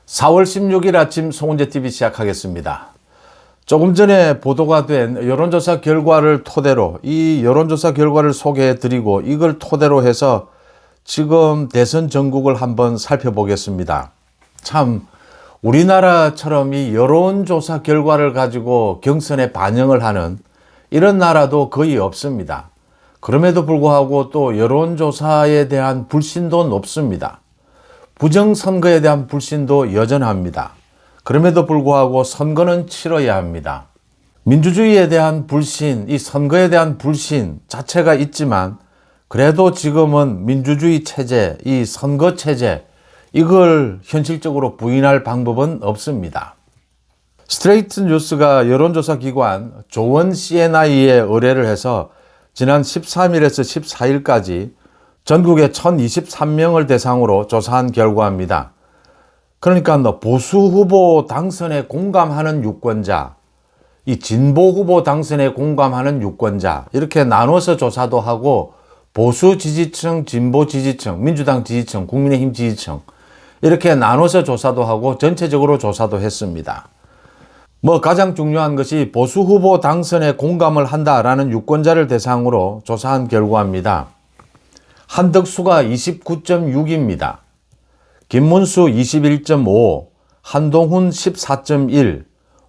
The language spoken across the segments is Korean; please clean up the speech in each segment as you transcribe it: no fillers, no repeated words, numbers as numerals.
4월 16일 아침 송은재TV 시작하겠습니다. 조금 전에 보도가 된 여론조사 결과를 토대로 이 여론조사 결과를 소개해 드리고 이걸 토대로 해서 지금 대선 전국을 한번 살펴보겠습니다. 참 우리나라처럼 이 여론조사 결과를 가지고 경선에 반영을 하는 이런 나라도 거의 없습니다. 그럼에도 불구하고 또 여론조사에 대한 불신도 높습니다. 부정선거에 대한 불신도 여전합니다. 그럼에도 불구하고 선거는 치러야 합니다. 민주주의에 대한 불신, 이 선거에 대한 불신 자체가 있지만 그래도 지금은 민주주의 체제, 이 선거 체제 이걸 현실적으로 부인할 방법은 없습니다. 스트레이트 뉴스가 여론조사 기관 조원 CNI에 의뢰를 해서 지난 13일에서 14일까지 전국의 1023명을 대상으로 조사한 결과입니다. 그러니까 보수 후보 당선에 공감하는 유권자, 이 진보 후보 당선에 공감하는 유권자 이렇게 나눠서 조사도 하고 보수 지지층, 진보 지지층, 민주당 지지층, 국민의힘 지지층 이렇게 나눠서 조사도 하고 전체적으로 조사도 했습니다. 가장 중요한 것이 보수 후보 당선에 공감을 한다라는 유권자를 대상으로 조사한 결과입니다. 한덕수가 29.6입니다. 김문수 21.5, 한동훈 14.1,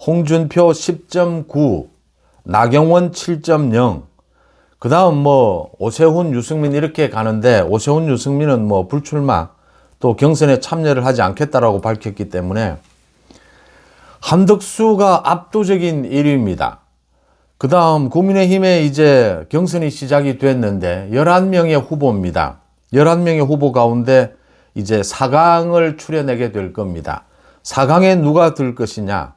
홍준표 10.9, 나경원 7.0, 그 다음 오세훈, 유승민 이렇게 가는데 오세훈, 유승민은 불출마 또 경선에 참여를 하지 않겠다라고 밝혔기 때문에 한덕수가 압도적인 1위입니다. 그 다음 국민의힘에 이제 경선이 시작이 됐는데 11명의 후보입니다. 11명의 후보 가운데 이제 4강을 추려내게 될 겁니다. 4강에 누가 들 것이냐?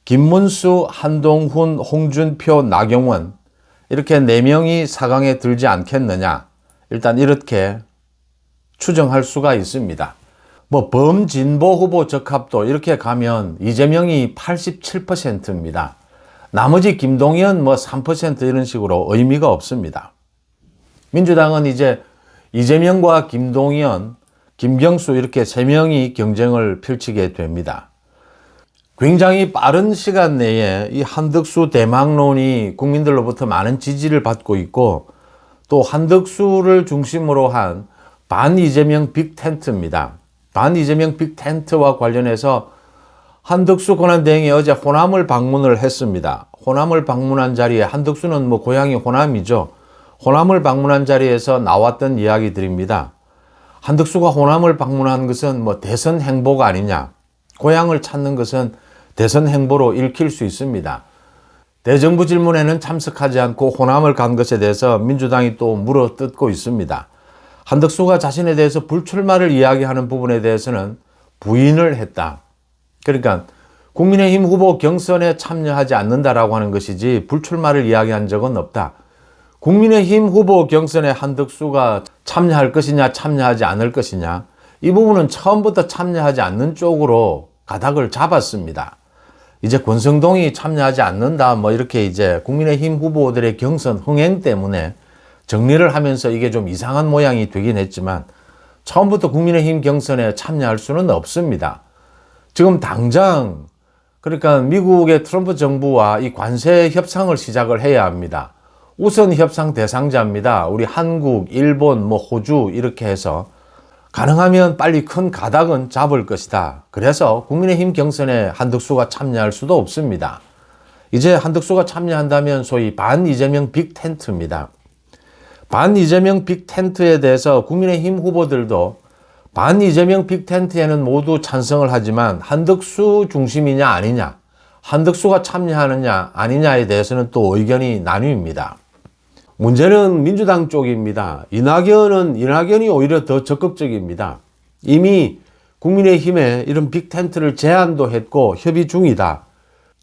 김문수, 한동훈, 홍준표, 나경원 이렇게 4명이 4강에 들지 않겠느냐? 일단 이렇게 추정할 수가 있습니다. 범진보 후보 적합도 이렇게 가면 이재명이 87%입니다. 나머지 김동연 3% 이런 식으로 의미가 없습니다. 민주당은 이제 이재명과 김동연, 김경수 이렇게 3명이 경쟁을 펼치게 됩니다. 굉장히 빠른 시간 내에 이 한덕수 대망론이 국민들로부터 많은 지지를 받고 있고 또 한덕수를 중심으로 한 반 이재명 빅텐트입니다. 반 이재명 빅텐트와 관련해서 한덕수 권한대행이 어제 호남을 방문을 했습니다. 호남을 방문한 자리에 한덕수는 고향이 호남이죠. 호남을 방문한 자리에서 나왔던 이야기들입니다. 한덕수가 호남을 방문한 것은 대선 행보가 아니냐. 고향을 찾는 것은 대선 행보로 읽힐 수 있습니다. 대정부 질문에는 참석하지 않고 호남을 간 것에 대해서 민주당이 또 물어뜯고 있습니다. 한덕수가 자신에 대해서 불출마를 이야기하는 부분에 대해서는 부인을 했다. 그러니까 국민의힘 후보 경선에 참여하지 않는다라고 하는 것이지 불출마를 이야기한 적은 없다. 국민의힘 후보 경선에 한덕수가 참여할 것이냐 참여하지 않을 것이냐 이 부분은 처음부터 참여하지 않는 쪽으로 가닥을 잡았습니다. 이제 권성동이 참여하지 않는다 이렇게 이제 국민의힘 후보들의 경선 흥행 때문에 정리를 하면서 이게 좀 이상한 모양이 되긴 했지만 처음부터 국민의힘 경선에 참여할 수는 없습니다. 지금 당장 그러니까 미국의 트럼프 정부와 이 관세 협상을 시작을 해야 합니다. 우선 협상 대상자입니다. 우리 한국, 일본, 호주 이렇게 해서 가능하면 빨리 큰 가닥은 잡을 것이다. 그래서 국민의힘 경선에 한덕수가 참여할 수도 없습니다. 이제 한덕수가 참여한다면 소위 반 이재명 빅텐트입니다. 반 이재명 빅텐트에 대해서 국민의힘 후보들도 반 이재명 빅텐트에는 모두 찬성을 하지만 한덕수 중심이냐 아니냐, 한덕수가 참여하느냐 아니냐에 대해서는 또 의견이 나뉩니다. 문제는 민주당 쪽입니다. 이낙연이 오히려 더 적극적입니다. 이미 국민의힘에 이런 빅텐트를 제안도 했고 협의 중이다.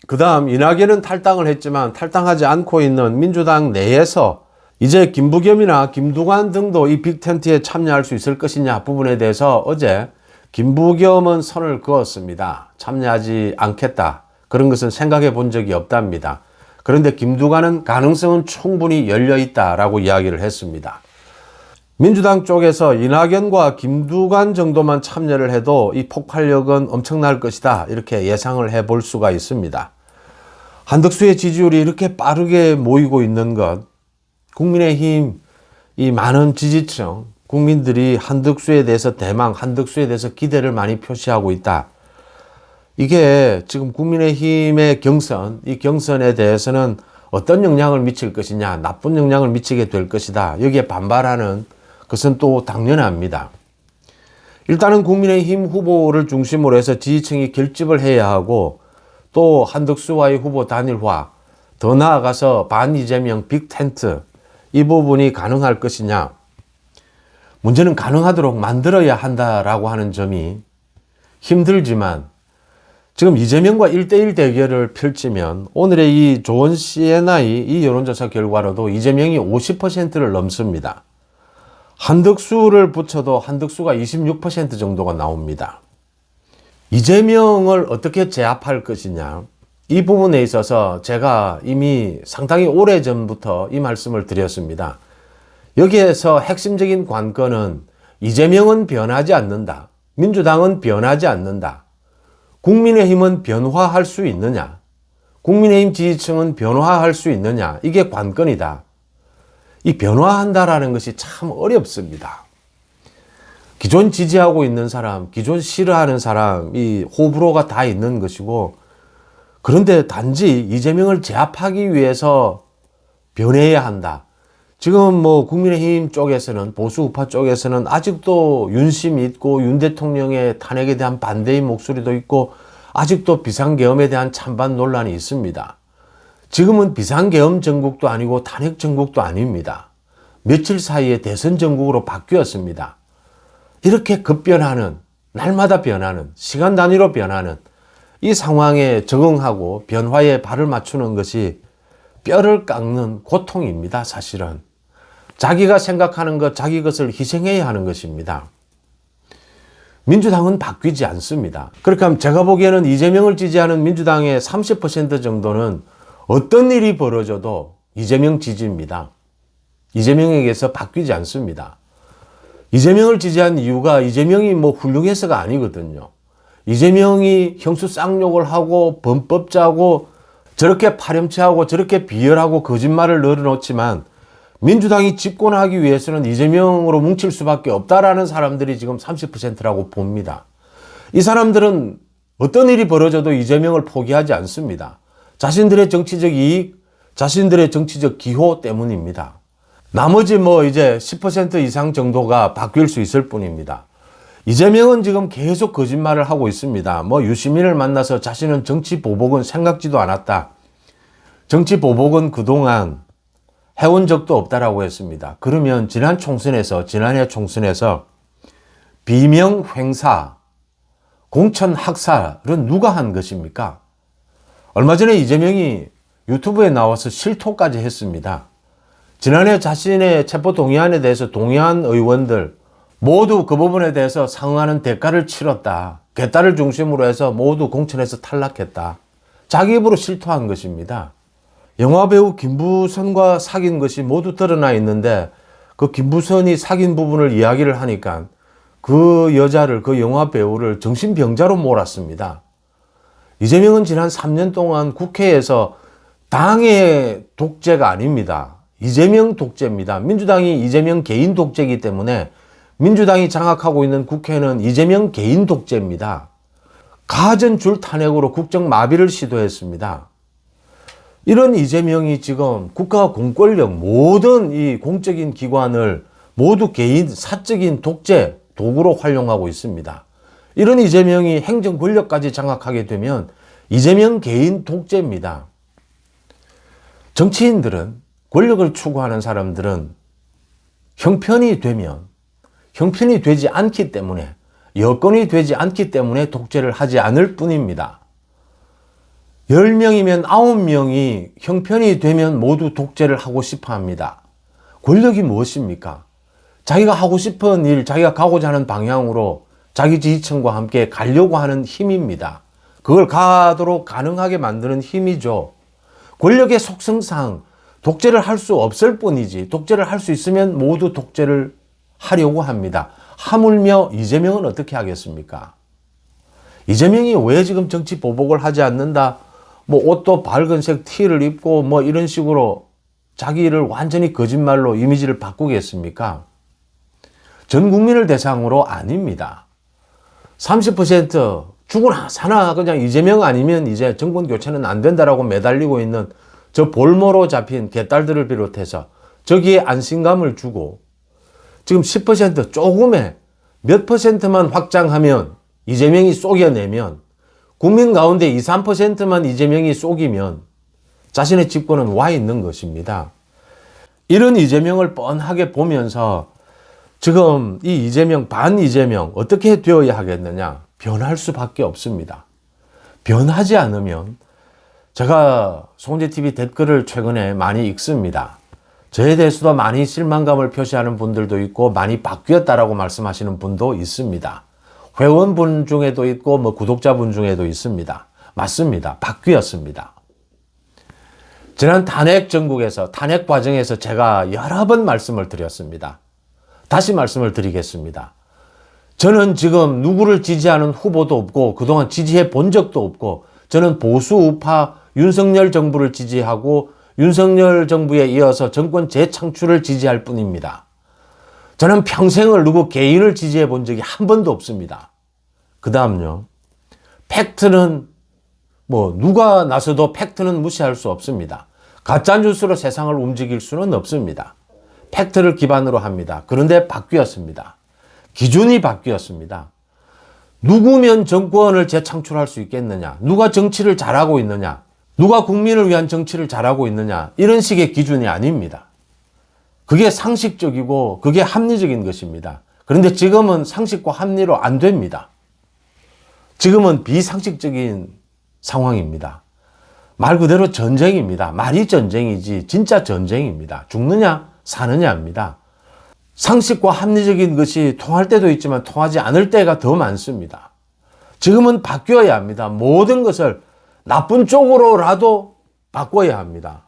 그 다음 이낙연은 탈당을 했지만 탈당하지 않고 있는 민주당 내에서 이제 김부겸이나 김두관 등도 이 빅텐트에 참여할 수 있을 것이냐 부분에 대해서 어제 김부겸은 선을 그었습니다. 참여하지 않겠다. 그런 것은 생각해 본 적이 없답니다. 그런데 김두관은 가능성은 충분히 열려 있다라고 이야기를 했습니다. 민주당 쪽에서 이낙연과 김두관 정도만 참여를 해도 이 폭발력은 엄청날 것이다, 이렇게 예상을 해볼 수가 있습니다. 한덕수의 지지율이 이렇게 빠르게 모이고 있는 것, 국민의힘 이 많은 지지층, 국민들이 한덕수에 대해서 대망, 한덕수에 대해서 기대를 많이 표시하고 있다. 이게 지금 국민의힘의 경선, 이 경선에 대해서는 어떤 영향을 미칠 것이냐, 나쁜 영향을 미치게 될 것이다, 여기에 반발하는 것은 또 당연합니다. 일단은 국민의힘 후보를 중심으로 해서 지지층이 결집을 해야 하고, 또 한덕수와의 후보 단일화, 더 나아가서 반 이재명 빅텐트, 이 부분이 가능할 것이냐. 문제는 가능하도록 만들어야 한다라고 하는 점이 힘들지만, 지금 이재명과 1대1 대결을 펼치면 오늘의 이 조원 CNI 이 여론조사 결과로도 이재명이 50%를 넘습니다. 한덕수를 붙여도 한덕수가 26% 정도가 나옵니다. 이재명을 어떻게 제압할 것이냐, 이 부분에 있어서 제가 이미 상당히 오래전부터 이 말씀을 드렸습니다. 여기에서 핵심적인 관건은 이재명은 변하지 않는다, 민주당은 변하지 않는다, 국민의힘은 변화할 수 있느냐, 국민의힘 지지층은 변화할 수 있느냐, 이게 관건이다. 이 변화한다라는 것이 참 어렵습니다. 기존 지지하고 있는 사람, 기존 싫어하는 사람, 이 호불호가 다 있는 것이고, 그런데 단지 이재명을 제압하기 위해서 변해야 한다. 지금 뭐 국민의힘 쪽에서는, 보수 우파 쪽에서는 아직도 윤심이 있고 윤 대통령의 탄핵에 대한 반대의 목소리도 있고 아직도 비상계엄에 대한 찬반 논란이 있습니다. 지금은 비상계엄 전국도 아니고 탄핵 전국도 아닙니다. 며칠 사이에 대선 전국으로 바뀌었습니다. 이렇게 급변하는, 날마다 변하는, 시간 단위로 변하는 이 상황에 적응하고 변화에 발을 맞추는 것이 뼈를 깎는 고통입니다. 사실은 자기가 생각하는 것, 자기 것을 희생해야 하는 것입니다. 민주당은 바뀌지 않습니다. 그러니까 제가 보기에는 이재명을 지지하는 민주당의 30% 정도는 어떤 일이 벌어져도 이재명 지지입니다. 이재명에게서 바뀌지 않습니다. 이재명을 지지한 이유가 이재명이 뭐 훌륭해서가 아니거든요. 이재명이 형수 쌍욕을 하고 범법자고 저렇게 파렴치하고 저렇게 비열하고 거짓말을 늘어놓지만 민주당이 집권하기 위해서는 이재명으로 뭉칠 수밖에 없다라는 사람들이 지금 30%라고 봅니다. 이 사람들은 어떤 일이 벌어져도 이재명을 포기하지 않습니다. 자신들의 정치적 이익, 자신들의 정치적 기호 때문입니다. 나머지 뭐 이제 10% 이상 정도가 바뀔 수 있을 뿐입니다. 이재명은 지금 계속 거짓말을 하고 있습니다. 뭐 유시민을 만나서 자신은 정치 보복은 생각지도 않았다. 정치 보복은 그동안 해온 적도 없다라고 했습니다. 그러면 지난해 총선에서 비명 횡사, 공천 학살은 누가 한 것입니까? 얼마 전에 이재명이 유튜브에 나와서 실토까지 했습니다. 지난해 자신의 체포 동의안에 대해서 동의한 의원들 모두 그 부분에 대해서 상응하는 대가를 치렀다. 개딸을 중심으로 해서 모두 공천에서 탈락했다. 자기 입으로 실토한 것입니다. 영화배우 김부선과 사귄 것이 모두 드러나 있는데 그 김부선이 사귄 부분을 이야기를 하니까 그 여자를, 그 영화배우를 정신병자로 몰았습니다. 이재명은 지난 3년 동안 국회에서 당의 독재가 아닙니다. 이재명 독재입니다. 민주당이 이재명 개인 독재이기 때문에 민주당이 장악하고 있는 국회는 이재명 개인 독재입니다. 가전줄 탄핵으로 국정 마비를 시도했습니다. 이런 이재명이 지금 국가 공권력 모든 이 공적인 기관을 모두 개인 사적인 독재 도구로 활용하고 있습니다. 이런 이재명이 행정 권력까지 장악하게 되면 이재명 개인 독재입니다. 정치인들은, 권력을 추구하는 사람들은 형편이 되지 않기 때문에, 여건이 되지 않기 때문에 독재를 하지 않을 뿐입니다. 10명이면 9명이 형편이 되면 모두 독재를 하고 싶어 합니다. 권력이 무엇입니까? 자기가 하고 싶은 일, 자기가 가고자 하는 방향으로 자기 지지층과 함께 가려고 하는 힘입니다. 그걸 가도록 가능하게 만드는 힘이죠. 권력의 속성상 독재를 할 수 없을 뿐이지, 독재를 할 수 있으면 모두 독재를 하려고 합니다. 하물며 이재명은 어떻게 하겠습니까? 이재명이 왜 지금 정치 보복을 하지 않는다? 뭐 옷도 밝은색 티를 입고 뭐 이런 식으로 자기를 완전히 거짓말로 이미지를 바꾸겠습니까? 전 국민을 대상으로 아닙니다. 30% 죽으나 사나 그냥 이재명 아니면 이제 정권 교체는 안 된다라고 매달리고 있는 저 볼모로 잡힌 개딸들을 비롯해서 저기에 안심감을 주고 지금 10% 조금의 몇 %만 확장하면 이재명이 속여내면 국민 가운데 2, 3%만 이재명이 속이면 자신의 집권은 와 있는 것입니다. 이런 이재명을 뻔하게 보면서 지금 이 이재명, 반 이재명 어떻게 되어야 하겠느냐? 변할 수밖에 없습니다. 변하지 않으면 제가 송재TV 댓글을 최근에 많이 읽습니다. 저에 대해서도 많이 실망감을 표시하는 분들도 있고 많이 바뀌었다라고 말씀하시는 분도 있습니다. 회원분 중에도 있고 뭐 구독자분 중에도 있습니다. 맞습니다. 바뀌었습니다. 지난 탄핵 정국에서 탄핵 과정에서 제가 여러 번 말씀을 드렸습니다. 다시 말씀을 드리겠습니다. 저는 지금 누구를 지지하는 후보도 없고 그동안 지지해 본 적도 없고 저는 보수 우파 윤석열 정부를 지지하고 윤석열 정부에 이어서 정권 재창출을 지지할 뿐입니다. 저는 평생을 누구 개인을 지지해 본 적이 한 번도 없습니다. 그 다음요. 팩트는 뭐 누가 나서도 팩트는 무시할 수 없습니다. 가짜뉴스로 세상을 움직일 수는 없습니다. 팩트를 기반으로 합니다. 그런데 바뀌었습니다. 기준이 바뀌었습니다. 누구면 정권을 재창출할 수 있겠느냐? 누가 정치를 잘하고 있느냐? 누가 국민을 위한 정치를 잘하고 있느냐? 이런 식의 기준이 아닙니다. 그게 상식적이고 그게 합리적인 것입니다. 그런데 지금은 상식과 합리로 안 됩니다. 지금은 비상식적인 상황입니다. 말 그대로 전쟁입니다. 말이 전쟁이지 진짜 전쟁입니다. 죽느냐 사느냐입니다. 상식과 합리적인 것이 통할 때도 있지만 통하지 않을 때가 더 많습니다. 지금은 바뀌어야 합니다. 모든 것을 나쁜 쪽으로라도 바꿔야 합니다.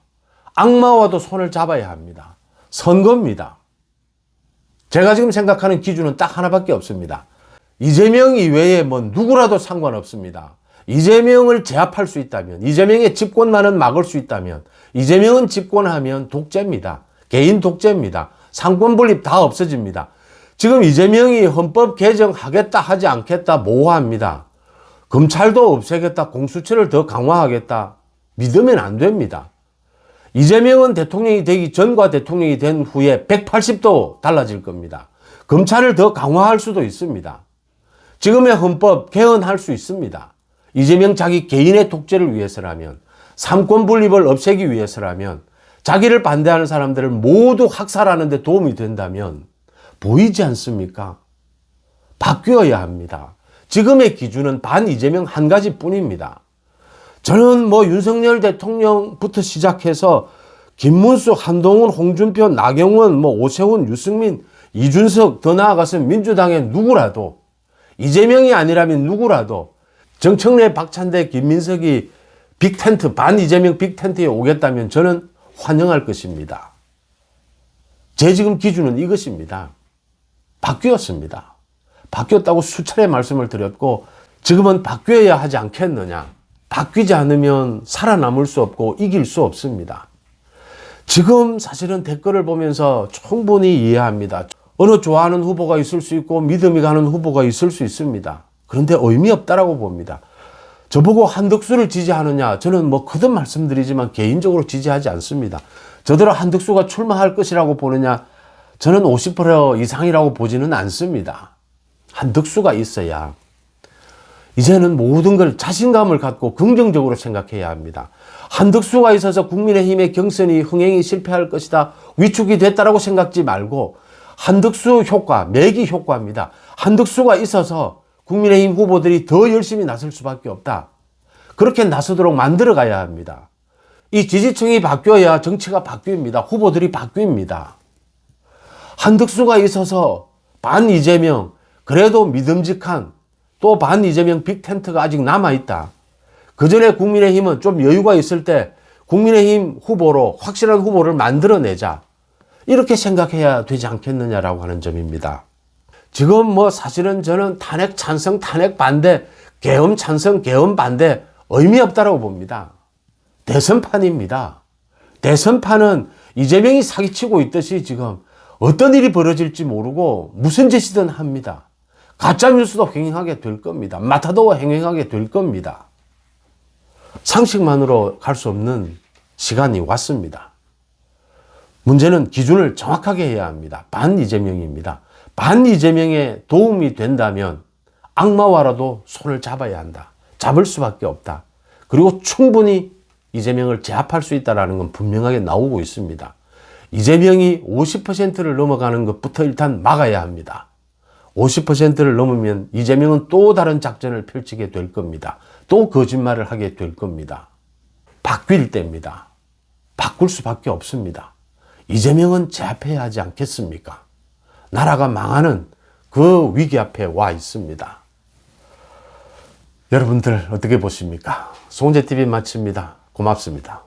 악마와도 손을 잡아야 합니다. 선거입니다. 제가 지금 생각하는 기준은 딱 하나밖에 없습니다. 이재명 이외에 뭐 누구라도 상관없습니다. 이재명을 제압할 수 있다면, 이재명의 집권만은 막을 수 있다면, 이재명은 집권하면 독재입니다. 개인 독재입니다. 상권 분립 다 없어집니다. 지금 이재명이 헌법 개정하겠다 하지 않겠다 모호합니다. 검찰도 없애겠다, 공수처를 더 강화하겠다. 믿으면 안 됩니다. 이재명은 대통령이 되기 전과 대통령이 된 후에 180도 달라질 겁니다. 검찰을 더 강화할 수도 있습니다. 지금의 헌법 개헌할 수 있습니다. 이재명 자기 개인의 독재를 위해서라면, 삼권 분립을 없애기 위해서라면, 자기를 반대하는 사람들을 모두 학살하는 데 도움이 된다면 보이지 않습니까? 바뀌어야 합니다. 지금의 기준은 반 이재명 한 가지뿐입니다. 저는 뭐 윤석열 대통령부터 시작해서 김문수, 한동훈, 홍준표, 나경원, 뭐 오세훈, 유승민, 이준석, 더 나아가서는 민주당의 누구라도, 이재명이 아니라면 누구라도 정청래, 박찬대, 김민석이 빅텐트, 반 이재명 빅텐트에 오겠다면 저는 환영할 것입니다. 제 지금 기준은 이것입니다. 바뀌었습니다. 바뀌었다고 수차례 말씀을 드렸고 지금은 바뀌어야 하지 않겠느냐. 바뀌지 않으면 살아남을 수 없고 이길 수 없습니다. 지금 사실은 댓글을 보면서 충분히 이해합니다. 어느 좋아하는 후보가 있을 수 있고 믿음이 가는 후보가 있을 수 있습니다. 그런데 의미 없다라고 봅니다. 저보고 한덕수를 지지하느냐? 저는 뭐 거듭 말씀드리지만 개인적으로 지지하지 않습니다. 저대로 한덕수가 출마할 것이라고 보느냐? 저는 50% 이상이라고 보지는 않습니다. 한덕수가 있어야 이제는 모든 걸 자신감을 갖고 긍정적으로 생각해야 합니다. 한덕수가 있어서 국민의힘의 경선이 흥행이 실패할 것이다. 위축이 됐다라고 생각지 말고 한덕수 효과, 매기 효과입니다. 한덕수가 있어서 국민의힘 후보들이 더 열심히 나설 수밖에 없다. 그렇게 나서도록 만들어 가야 합니다. 이 지지층이 바뀌어야 정치가 바뀝니다. 후보들이 바뀝니다. 한덕수가 있어서 반 이재명, 그래도 믿음직한 또 반 이재명 빅텐트가 아직 남아있다. 그 전에 국민의힘은 좀 여유가 있을 때 국민의힘 후보로 확실한 후보를 만들어내자. 이렇게 생각해야 되지 않겠느냐라고 하는 점입니다. 지금 뭐 사실은 저는 탄핵 찬성, 탄핵 반대, 계엄 찬성, 계엄 반대 의미 없다라고 봅니다. 대선판입니다. 대선판은 이재명이 사기치고 있듯이 지금 어떤 일이 벌어질지 모르고 무슨 짓이든 합니다. 가짜뉴스도 횡행하게 될 겁니다. 마타도가 횡행하게 될 겁니다. 상식만으로 갈 수 없는 시간이 왔습니다. 문제는 기준을 정확하게 해야 합니다. 반 이재명입니다. 반 이재명에 도움이 된다면 악마와라도 손을 잡아야 한다. 잡을 수밖에 없다. 그리고 충분히 이재명을 제압할 수 있다는 건 분명하게 나오고 있습니다. 이재명이 50%를 넘어가는 것부터 일단 막아야 합니다. 50%를 넘으면 이재명은 또 다른 작전을 펼치게 될 겁니다. 또 거짓말을 하게 될 겁니다. 바뀔 때입니다. 바꿀 수밖에 없습니다. 이재명은 제압해야 하지 않겠습니까? 나라가 망하는 그 위기 앞에 와 있습니다. 여러분들 어떻게 보십니까? 송재TV 마칩니다. 고맙습니다.